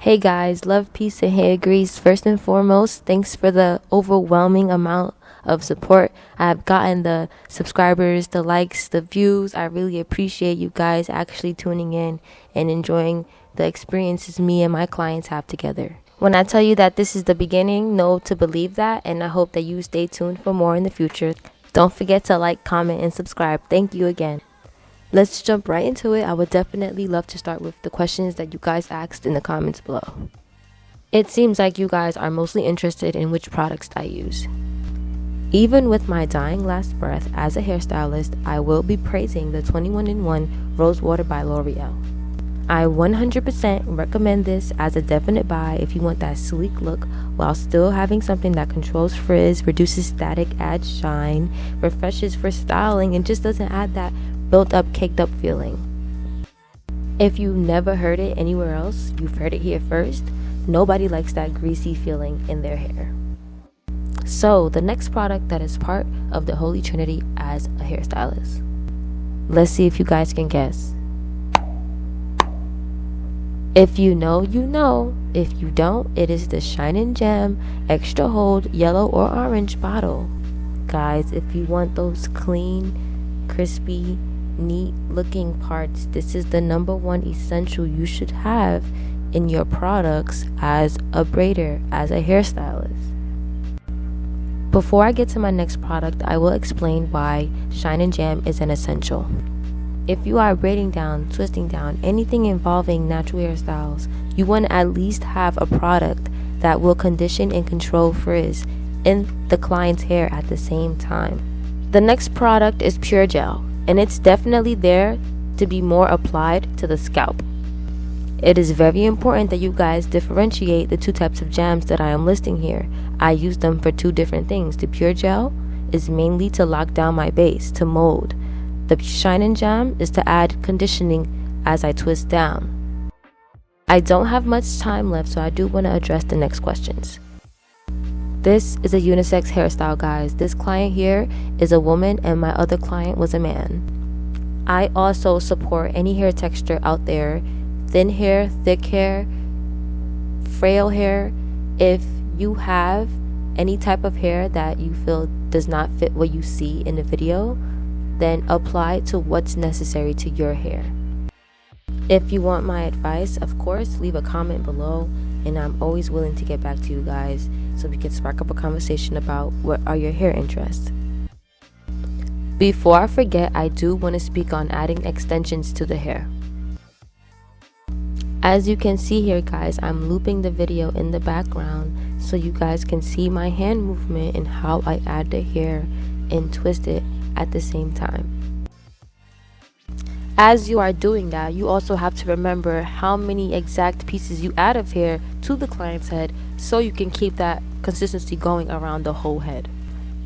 Hey guys, love, peace, and hair grease. First and foremost, thanks for the overwhelming amount of support. I've gotten the subscribers, the likes, the views. I really appreciate you guys actually tuning in and enjoying the experiences me and my clients have together. When I tell you that this is the beginning, know to believe that, and I hope that you stay tuned for more in the future. Don't forget to like, comment, and subscribe. Thank you again. Let's jump right into it. I would definitely love to start with the questions that you guys asked in the comments below. It seems like you guys are mostly interested in which products I use. Even with my dying last breath as a hairstylist, I will be praising the 21-in-1 Rose Water by L'Oreal. I 100% recommend this as a definite buy if you want that sleek look while still having something that controls frizz, reduces static, adds shine, refreshes for styling, and just doesn't add that built up, caked up feeling. If you've never heard it anywhere else, you've heard it here first. Nobody likes that greasy feeling in their hair. So the next product that is part of the Holy Trinity as a hairstylist. Let's see if you guys can guess. If you know, you know. If you don't, it is the Shine and Jam Extra Hold Yellow or Orange bottle. Guys, if you want those clean, crispy, neat looking parts, this is the #1 essential you should have in your products as a braider, as a hairstylist. Before I get to my next product, I will explain why Shine and Jam is an essential. If you are braiding down, twisting down, anything involving natural hairstyles, you want to at least have a product that will condition and control frizz in the client's hair at the same time. The next product is Pure Gel, and it's definitely there to be more applied to the scalp. It is very important that you guys differentiate the two types of jams that I am listing here. I use them for two different things. The Pure Gel is mainly to lock down my base, to mold. The Shine and Jam is to add conditioning as I twist down. I don't have much time left, so I do want to address the next questions. This is a unisex hairstyle, guys. This client here is a woman and my other client was a man. I also support any hair texture out there. Thin hair, thick hair, frail hair. If you have any type of hair that you feel does not fit what you see in the video, then apply to what's necessary to your hair. If you want my advice, of course, leave a comment below, and I'm always willing to get back to you guys so we can spark up a conversation about what are your hair interests. Before I forget, I do want to speak on adding extensions to the hair. As you can see here, guys, I'm looping the video in the background so you guys can see my hand movement and how I add the hair and twist it at the same time. As you are doing that, you also have to remember how many exact pieces you add of hair to the client's head so you can keep that consistency going around the whole head.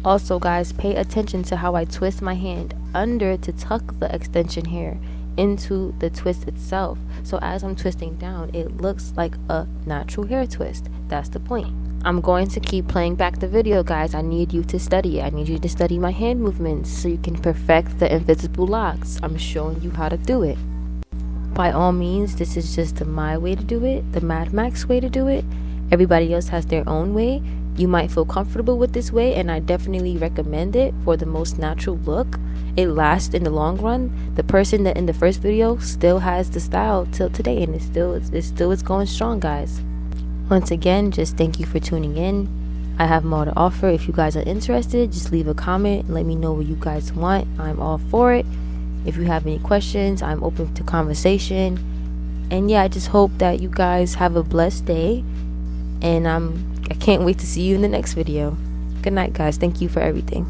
Also, guys, pay attention to how I twist my hand under to tuck the extension hair into the twist itself. So as I'm twisting down, it looks like a natural hair twist. That's the point. I'm going to keep playing back the video, guys. I need you to study it. I need you to study my hand movements so you can perfect the invisible locks. I'm showing you how to do it. By all means, this is just my way to do it, the Mad Max way to do it. Everybody else has their own way. You might feel comfortable with this way, and I definitely recommend it for the most natural look. It lasts in the long run. The person that in the first video still has the style till today, and it still is going strong, guys. Once again, just thank you for tuning in. I have more to offer. If you guys are interested, just leave a comment and let me know what you guys want. I'm all for it. If you have any questions, I'm open to conversation. And yeah, I just hope that you guys have a blessed day, and I can't wait to see you in the next video. Good night, guys. Thank you for everything.